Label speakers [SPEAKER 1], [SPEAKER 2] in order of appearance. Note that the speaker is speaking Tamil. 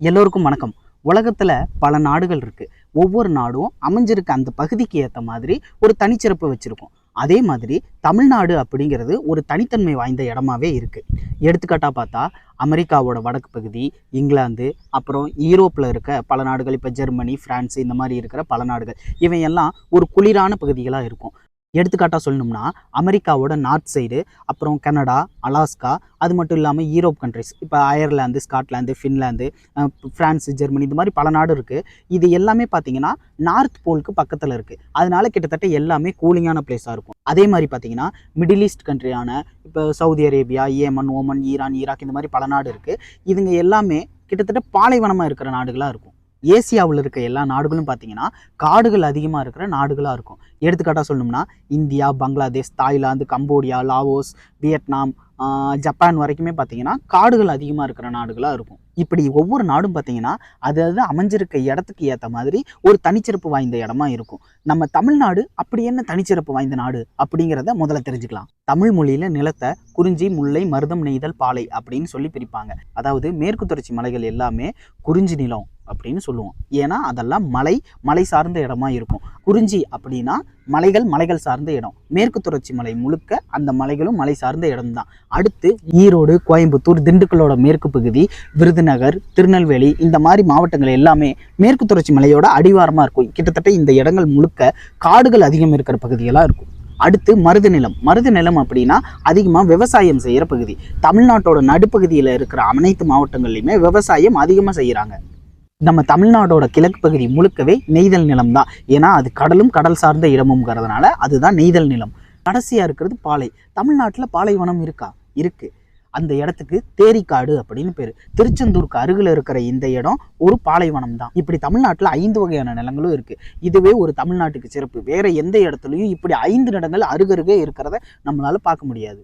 [SPEAKER 1] எல்லோருக்கும் வணக்கம். உலகத்துல பல நாடுகள் இருக்கு. ஒவ்வொரு நாடும் அமைஞ்சிருக்க அந்த பகுதிக்கு ஏத்த மாதிரி ஒரு தனிச்சிறப்பு வச்சிருக்கும். அதே மாதிரி தமிழ்நாடு அப்படிங்கிறது ஒரு தனித்தன்மை வாய்ந்த இடமாவே இருக்கு. எடுத்துக்காட்டா பார்த்தா அமெரிக்காவோட வடக்கு பகுதி, இங்கிலாந்து, அப்புறம் ஈரோப்பில் இருக்க பல நாடுகள், இப்போ ஜெர்மனி, பிரான்ஸ் இந்த மாதிரி இருக்கிற பல நாடுகள், இவை எல்லாம் ஒரு குளிரான பகுதிகளாக இருக்கும். எடுத்துக்காட்டாக சொல்லணும்னா அமெரிக்காவோட நார்த் சைடு, அப்புறம் கனடா, அலாஸ்கா, அது மட்டும் இல்லாமல் ஈரோப் கண்ட்ரிஸ், இப்போ Ireland, Scotland, Finland, France, Germany, இந்த மாதிரி பல நாடு இருக்குது. இது எல்லாமே பார்த்தீங்கன்னா நார்த் போலுக்கு பக்கத்தில் இருக்குது. அதனால கிட்டத்தட்ட எல்லாமே கூலிங்கான பிளேஸாக இருக்கும். அதே மாதிரி பார்த்தீங்கன்னா மிடில் ஈஸ்ட் கண்ட்ரியான இப்போ Saudi Arabia, Yemen, Oman, Iran, Iraq, இந்த மாதிரி பல நாடு இருக்குது. இதுங்க எல்லாமே கிட்டத்தட்ட பாலைவனமாக இருக்கிற நாடுகளாக இருக்கும். ஏசியாவில் இருக்க எல்லா நாடுகளும் பார்த்தீங்கன்னா காடுகள் அதிகமாக இருக்கிற நாடுகளாக இருக்கும். எடுத்துக்காட்டாக சொல்லணும்னா India, Bangladesh, Thailand, Cambodia, Laos, Vietnam, Japan வரைக்குமே பார்த்தீங்கன்னா காடுகள் அதிகமாக இருக்கிற நாடுகளாக இருக்கும். இப்படி ஒவ்வொரு நாடும் பார்த்தீங்கன்னா அது அமைஞ்சிருக்க இடத்துக்கு ஏற்ற மாதிரி ஒரு தனிச்சிறப்பு வாய்ந்த இடமா இருக்கும். நம்ம தமிழ்நாடு அப்படி என்ன தனிச்சிறப்பு வாய்ந்த நாடு அப்படிங்கிறத முதல்ல தெரிஞ்சுக்கலாம். தமிழ் மொழியில நிலத்தை குறிஞ்சி, முல்லை, மருதம், நெய்தல், பாலை அப்படின்னு சொல்லி பிரிப்பாங்க. அதாவது மேற்கு தொடர்ச்சி மலைகள் எல்லாமே குறிஞ்சி நிலம் அப்படின்னு சொல்லுவோம். ஏன்னா அதெல்லாம் மலை சார்ந்த இடமா இருக்கும். குறிஞ்சி அப்படின்னா மலைகள் சார்ந்த இடம். மேற்கு தொடர்ச்சி மலை முழுக்க அந்த மலைகளும் மலை சார்ந்த இடம்தான். அடுத்து ஈரோடு, கோயம்புத்தூர், திண்டுக்கலோட மேற்கு பகுதி, விருதுநகர், திருநெல்வேலி, இந்த மாதிரி மாவட்டங்கள் எல்லாமே மேற்கு தொடர்ச்சி மலையோட அடிவாரமாக இருக்கும். கிட்டத்தட்ட இந்த இடங்கள் முழுக்க காடுகள் அதிகம் இருக்கிற பகுதிகளாக இருக்கும். அடுத்து மருது நிலம் அப்படின்னா அதிகமாக விவசாயம் செய்கிற பகுதி. தமிழ்நாட்டோட நடுப்பகுதியில் இருக்கிற அனைத்து மாவட்டங்கள்லையுமே விவசாயம் அதிகமாக செய்கிறாங்க. நம்ம தமிழ்நாடோட கிழக்கு பகுதி முழுக்கவே நெய்தல் நிலம் தான். ஏன்னா அது கடல் சார்ந்த இடமுங்கிறதுனால அதுதான் நெய்தல் நிலம். கடைசியாக இருக்கிறது பாலை. தமிழ்நாட்டில் பாலைவனம் இருக்கா? இருக்கு. அந்த இடத்துக்கு தேரிக்காடு அப்படின்னு பேர். திருச்செந்தூருக்கு அருகில் இருக்கிற இந்த இடம் ஒரு பாலைவனம் தான். இப்படி தமிழ்நாட்டில் 5 வகையான நிலங்களும் இருக்கு. இதுவே ஒரு தமிழ்நாட்டுக்கு சிறப்பு. வேற எந்த இடத்துலையும் இப்படி 5 நிலங்கள் அருகருகே இருக்கிறத நம்மளால பார்க்க முடியாது.